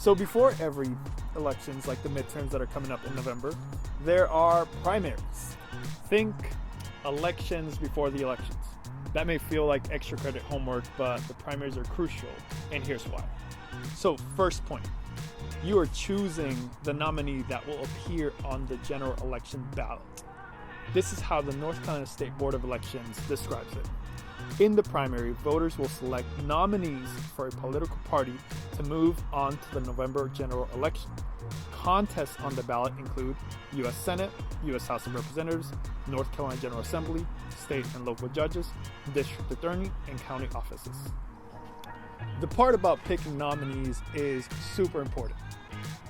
So before every elections, like the midterms that are coming up in November, there are primaries. Think elections before the elections. That may feel like extra credit homework, but the primaries are crucial, and here's why. So first point, you are choosing the nominee that will appear on the general election ballot. This is how the North Carolina State Board of Elections describes it. In the primary, voters will select nominees for a political party to move on to the November general election. Contests on the ballot include U.S. Senate, U.S. House of Representatives, North Carolina General Assembly, state and local judges, district attorney, and county offices. The part about picking nominees is super important.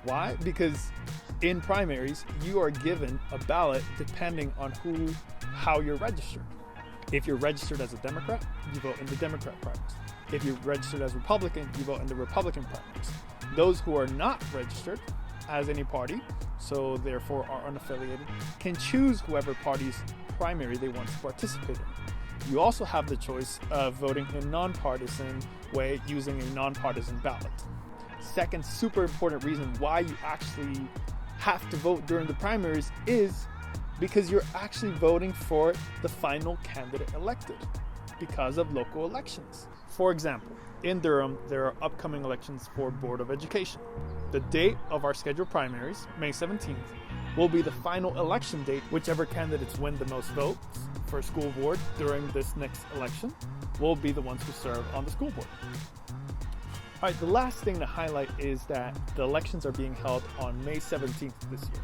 Why? Because in primaries, you are given a ballot depending on how you're registered. If you're registered as a Democrat, you vote in the Democrat primaries. If you're registered as Republican, you vote in the Republican primaries. Those who are not registered as any party, so therefore are unaffiliated, can choose whoever party's primary they want to participate in. You also have the choice of voting in a nonpartisan way using a nonpartisan ballot. Second super important reason why you actually have to vote during the primaries is because you're actually voting for the final candidate elected because of local elections. For example, in Durham, there are upcoming elections for Board of Education. The date of our scheduled primaries, May 17th, will be the final election date. Whichever candidates win the most votes for school board during this next election will be the ones who serve on the school board. All right, the last thing to highlight is that the elections are being held on May 17th this year.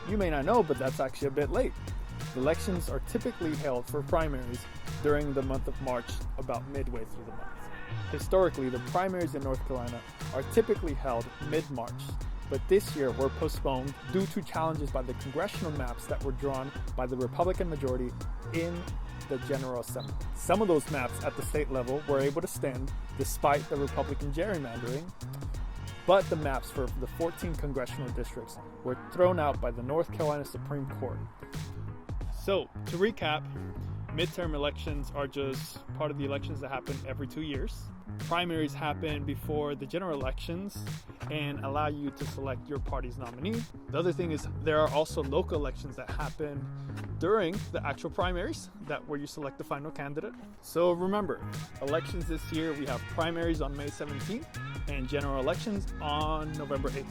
You may not know, but that's actually a bit late. The elections are typically held for primaries during the month of March, about midway through the month. Historically, the primaries in North Carolina are typically held mid-March, but this year were postponed due to challenges by the congressional maps that were drawn by the Republican majority in the General Assembly. Some of those maps at the state level were able to stand despite the Republican gerrymandering, but the maps for the 14 congressional districts were thrown out by the North Carolina Supreme Court. So, to recap, midterm elections are just part of the elections that happen every 2 years. Primaries happen before the general elections and allow you to select your party's nominee. The other thing is there are also local elections that happen during the actual primaries where you select the final candidate. So remember, elections this year, we have primaries on May 17th and general elections on November 8th.